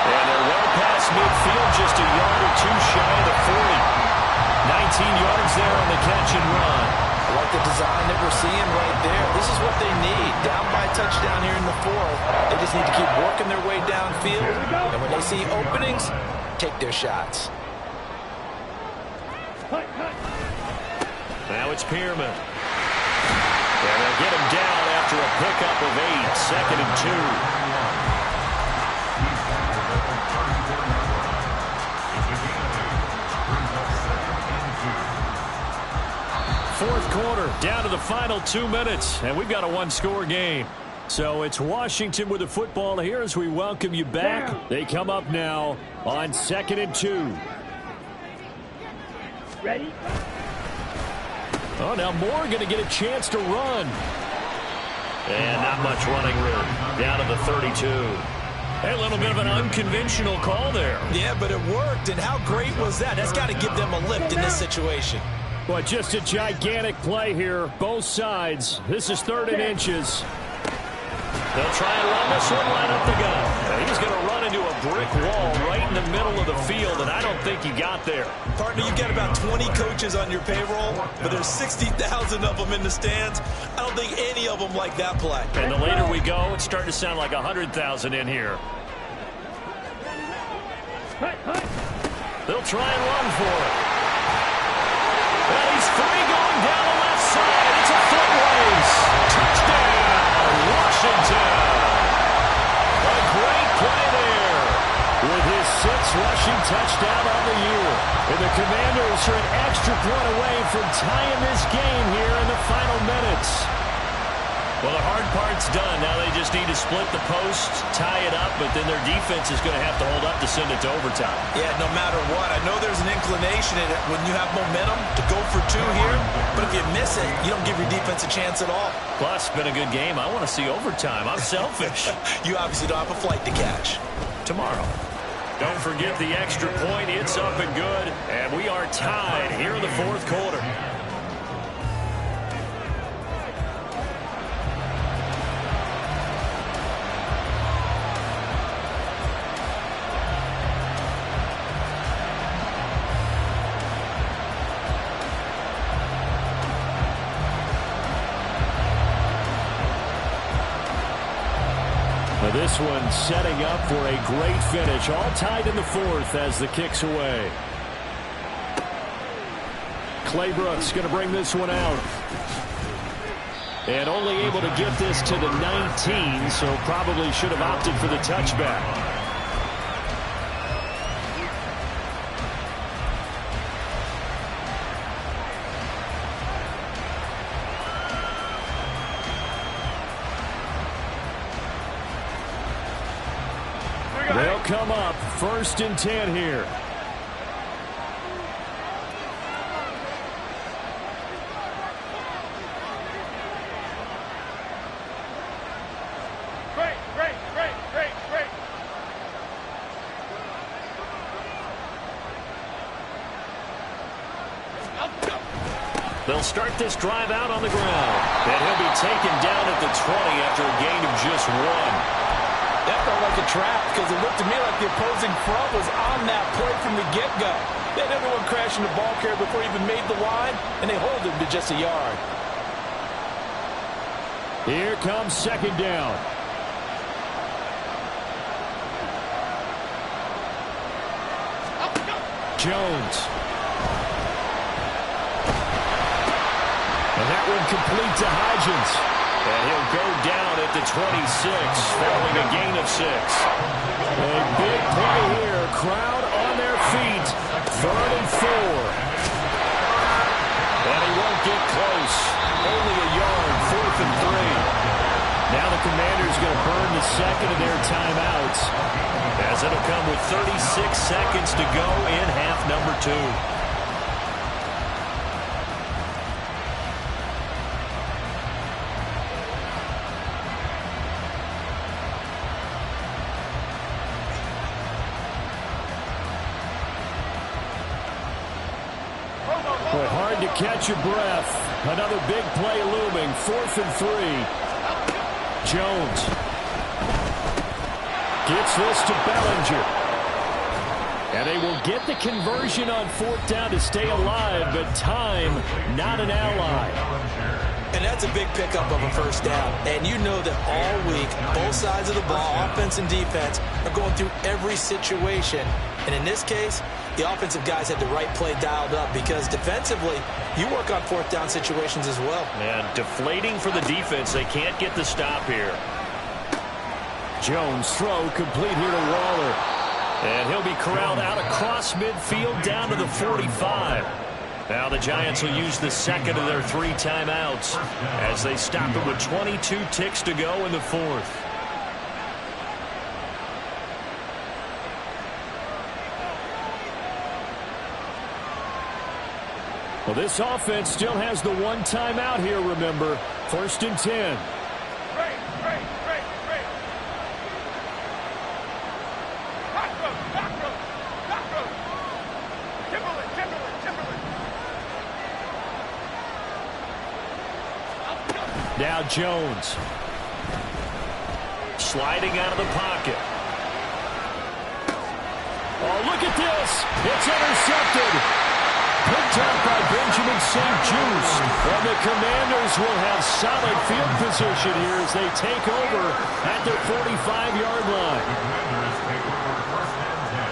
And they're well past midfield, just a yard or 2 shy of the 40. 19 yards there on the catch and run. I like the design that we're seeing right there. This is what they need. Down by a touchdown here in the 4th. They just need to keep working their way downfield. And when they see openings, take their shots. Now it's Pearman. And they'll get him down after a pickup of 8. 2nd and 2. Fourth quarter, down to the final 2 minutes, and we've got a 1-score game. So it's Washington with the football here as we welcome you back. They come up now on 2nd and 2. Ready? Oh, now Moore going to get a chance to run. And not much running room. Down to the 32. A little bit of an unconventional call there. Yeah, but it worked, and how great was that? That's got to give them a lift in this situation. Well, just a gigantic play here, both sides. This is 3rd and inches. They'll try and run this one right up the gut. And he's going to run into a brick wall right in the middle of the field, and I don't think he got there. Partner, you've got about 20 coaches on your payroll, but there's 60,000 of them in the stands. I don't think any of them like that play. And the later we go, it's starting to sound like 100,000 in here. They'll try and run for it. Well, he's free going down the left side. It's a foot race. Touchdown, Washington. A great play there with his 6th rushing touchdown on the year. And the Commanders are an extra point away from tying this game here in the final minutes. Well, the hard part's done. Now they just need to split the post, tie it up, but then their defense is going to have to hold up to send it to overtime. Yeah, no matter what. I know there's an inclination in it when you have momentum to go for 2 here, but if you miss it, you don't give your defense a chance at all. Plus, it's been a good game. I want to see overtime. I'm selfish. You obviously don't have a flight to catch. Tomorrow. Don't forget the extra point. It's up and good, and we are tied here in the 4th quarter. This one setting up for a great finish. All tied in the 4th as the kick's away. Clay Brooks going to bring this one out. And only able to get this to the 19, so probably should have opted for the touchback. They'll come up 1st and 10 here. They'll start this drive out on the ground. And he'll be taken down at the 20 after a gain of just 1. That felt like a trap because it looked to me like the opposing front was on that play from the get-go. They had everyone crashing the ball carrier before he even made the line, and they hold him to just a yard. Here comes second down. Jones. And that one complete to Hodgins. And he'll go down at the 26, following a gain of 6. A big play here. Crowd on their feet. 3rd and 4. And he won't get close. Only a yard. 4th and 3. Now the Commanders going to burn the second of their timeouts, as it'll come with 36 seconds to go in half number 2. But hard to catch your breath. Another big play looming. 4th and 3. Jones gets this to Bellinger. And they will get the conversion on 4th down to stay alive, but time not an ally. And that's a big pickup of a first down. And you know that all week, both sides of the ball, offense and defense, are going through every situation. And in this case, the offensive guys had the right play dialed up because defensively, you work on 4th down situations as well. And deflating for the defense. They can't get the stop here. Jones throw complete here to Waller. And he'll be corralled out across midfield down to the 45. Now the Giants will use the second of their 3 timeouts as they stop it with 22 ticks to go in the 4th. Well, this offense still has the 1 timeout here, remember. 1st and 10. Now Jones. Sliding out of the pocket. Oh, look at this. It's intercepted. Picked up by Benjamin St-Juste. And the Commanders will have solid field position here as they take over at their 45-yard line. Commanders take over 1st and 10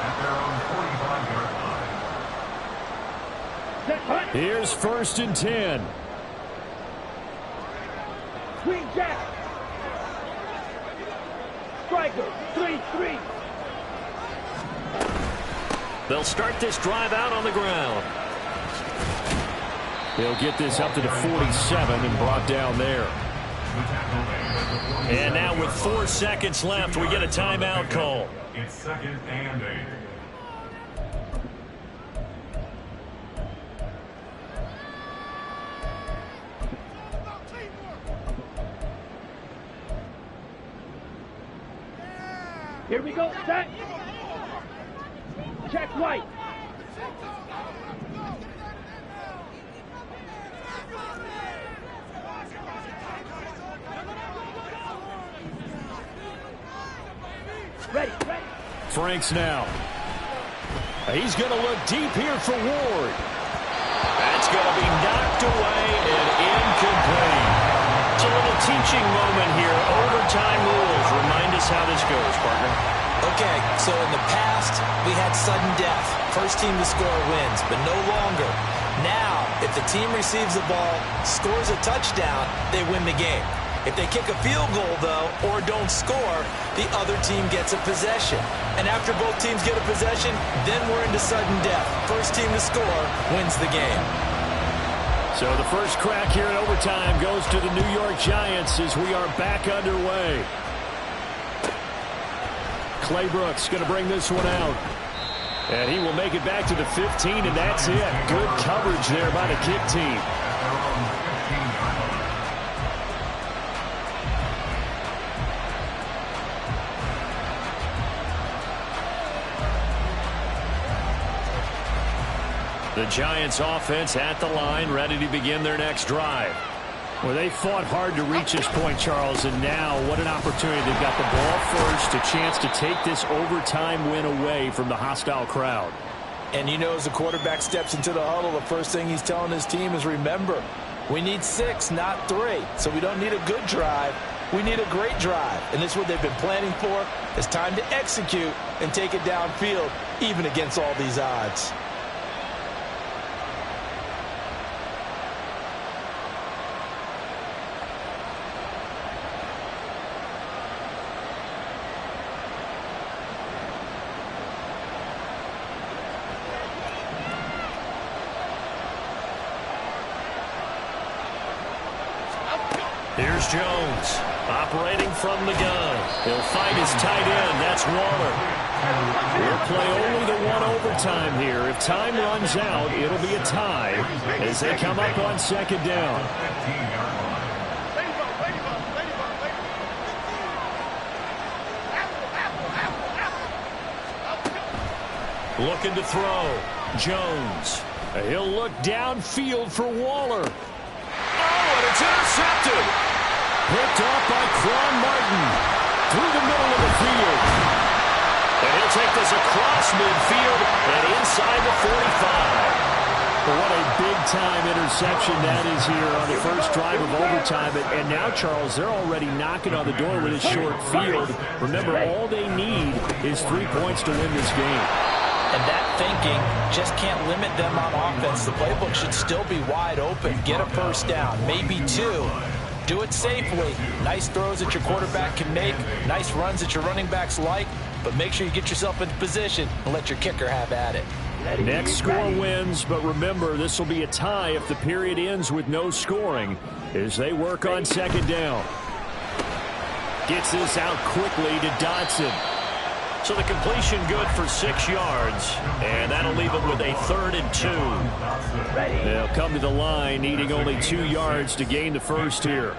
at their own 45-yard line. Here's 1st and 10. Green Jack. Striker, 3-3. They'll start this drive out on the ground. They'll get this up to the 47 and brought down there. And now with 4 seconds left, we get a timeout call. It's 2nd and 8. Here we go, set. Check right. Ready. Franks now. He's going to look deep here for Ward. That's going to be knocked away and incomplete. It's a little teaching moment here. Overtime rules. Remind us how this goes, partner. Okay, so in the past, we had sudden death. First team to score wins, but no longer. Now, if the team receives the ball, scores a touchdown, they win the game. If they kick a field goal, though, or don't score, the other team gets a possession. And after both teams get a possession, then we're into sudden death. First team to score wins the game. So the first crack here in overtime goes to the New York Giants as we are back underway. Clay Brooks going to bring this one out. And he will make it back to the 15, and that's it. Good coverage there by the kick team. The Giants offense at the line, ready to begin their next drive. Well, they fought hard to reach this point, Charles, and now what an opportunity. They've got the ball first, a chance to take this overtime win away from the hostile crowd. And you know, as the quarterback steps into the huddle, the first thing he's telling his team is, remember, we need 6, not 3. So we don't need a good drive. We need a great drive. And this is what they've been planning for. It's time to execute and take it downfield, even against all these odds. Here's Jones, operating from the gun. He'll find his tight end. That's Waller. We'll play only the one overtime here. If time runs out, it'll be a tie as they come up on second down. Looking to throw. Jones. He'll look downfield for Waller. Oh, and it's intercepted. Picked off by Quan Martin through the middle of the field. And he'll take this across midfield and inside the 45. What a big-time interception that is here on the first drive of overtime. And now, Charles, they're already knocking on the door with a short field. Remember, all they need is 3 points to win this game. And that thinking just can't limit them on offense. The playbook should still be wide open. Get a first down, maybe 2. Do it safely. Nice throws that your quarterback can make. Nice runs that your running backs like. But make sure you get yourself into position and let your kicker have at it. Next score wins, but remember, this will be a tie if the period ends with no scoring as they work on second down. Gets this out quickly to Dodson. So the completion good for 6 yards, and that'll leave it with a 3rd and 2. They'll come to the line needing only 2 yards to gain the first here.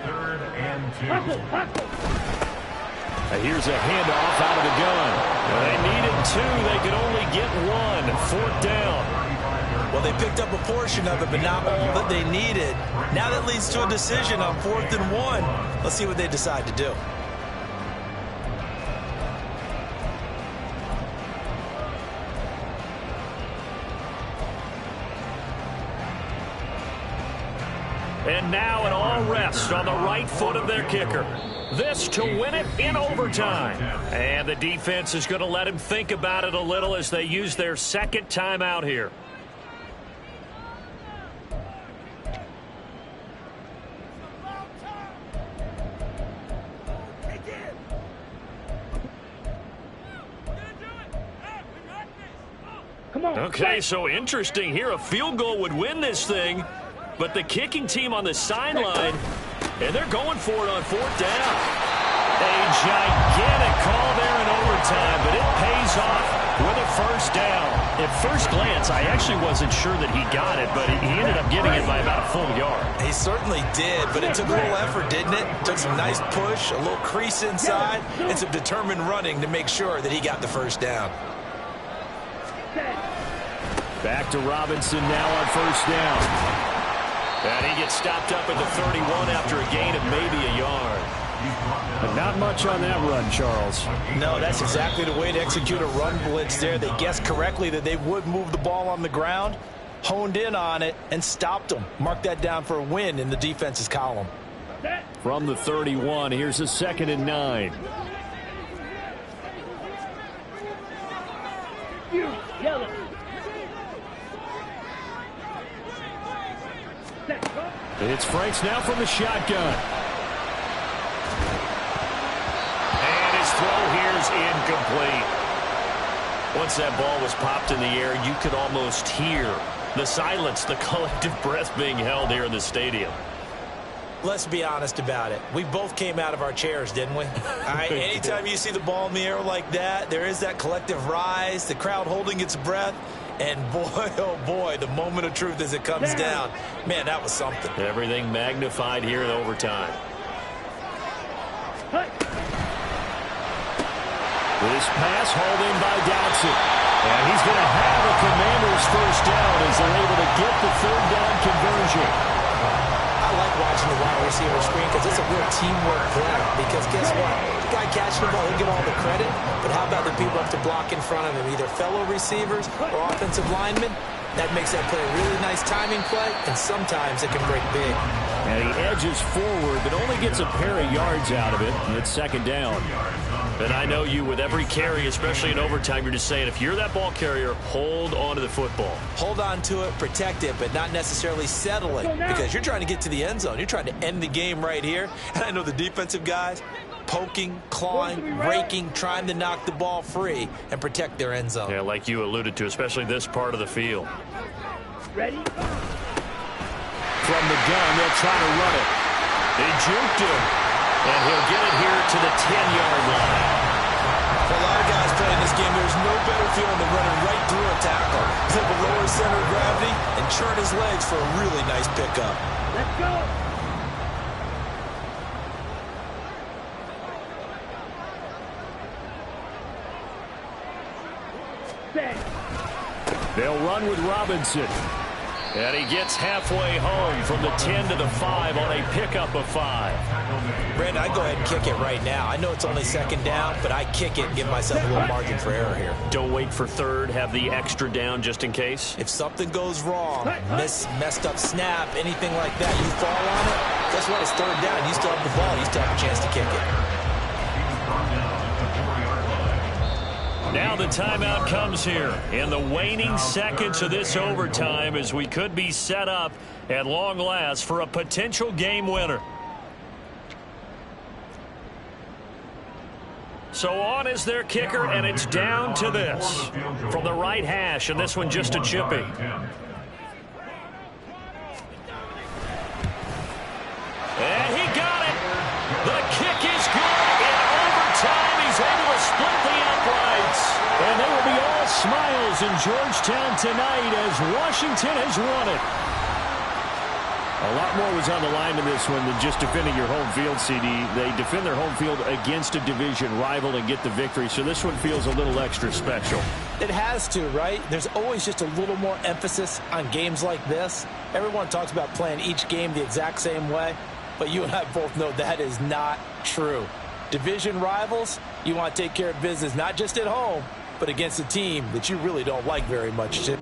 Here's a handoff out of the gun. They needed 2. They could only get 1. 4th down. Well, they picked up a portion of it, but not all that they needed. Now that leads to a decision on 4th and 1. Let's see what they decide to do. And now it all rests on the right foot of their kicker. This to win it in overtime. And the defense is going to let him think about it a little as they use their second timeout here. Okay, so interesting here. A field goal would win this thing. But the kicking team on the sideline, and they're going for it on 4th down. A gigantic call there in overtime, but it pays off with a first down. At first glance, I actually wasn't sure that he got it, but he ended up getting it by about a full yard. He certainly did, but it took a little effort, didn't it? Took some nice push, a little crease inside, and some determined running to make sure that he got the first down. Back to Robinson now on first down. And he gets stopped up at the 31 after a gain of maybe a yard. But not much on that run, Charles. No, that's exactly the way to execute a run blitz there. They guessed correctly that they would move the ball on the ground, honed in on it, and stopped them. Mark that down for a win in the defense's column. From the 31, here's a 2nd and 9. Yellow. It's Franks now from the shotgun. And his throw here is incomplete. Once that ball was popped in the air, you could almost hear the silence, the collective breath being held here in the stadium. Let's be honest about it. We both came out of our chairs, didn't we? All right, anytime you see the ball in the air like that, there is that collective rise, the crowd holding its breath. And boy, oh boy, the moment of truth as it comes down. Man, that was something. Everything magnified here in overtime. This pass hauled in by Dodson. And he's going to have a Commanders first down as they're able to get the 3rd down conversion. I like watching the wide receiver screen because it's a real teamwork play. Because guess what? The guy catching the ball, he'll get all the credit. But how about the people who have to block in front of him, either fellow receivers or offensive linemen? That makes that play a really nice timing play, and sometimes it can break big. And he edges forward, but only gets a pair of yards out of it, and it's second down. And I know you, with every carry, especially in overtime, you're just saying, if you're that ball carrier, hold on to the football. Hold on to it, protect it, but not necessarily settle it, because you're trying to get to the end zone. You're trying to end the game right here. And I know the defensive guys poking, clawing, raking, trying to knock the ball free and protect their end zone. Yeah, like you alluded to, especially this part of the field. Ready? From the gun, they'll try to run it. They juked him, and he'll get it here to the 10-yard line. For a lot of guys playing this game, there's no better feeling than running right through a tackle. He'll have a lower center of gravity and churn his legs for a really nice pickup. Let's go. Set. They'll run with Robinson. And he gets halfway home from the 10 to the 5 on a pickup of 5. Brandon, I go ahead and kick it right now. I know it's only second down, but I kick it and give myself a little margin for error here. Don't wait for third. Have the extra down just in case. If something goes wrong, messed up snap, anything like that, you fall on it, guess what? It's third down. You still have the ball. You still have a chance to kick it. Now the timeout comes here in the waning seconds of this overtime as we could be set up at long last for a potential game winner. So on is their kicker, and it's down to this. From the right hash, and this one just a chippy. And he got it. The kick is good. In overtime, he's able to split the uprights. And they will be all smiles in Georgetown tonight as Washington has won it. A lot more was on the line in this one than just defending your home field, CD. They defend their home field against a division rival and get the victory, so this one feels a little extra special. It has to, right? There's always just a little more emphasis on games like this. Everyone talks about playing each game the exact same way, but you and I both know that is not true. Division rivals, you want to take care of business not just at home, but against a team that you really don't like very much, too.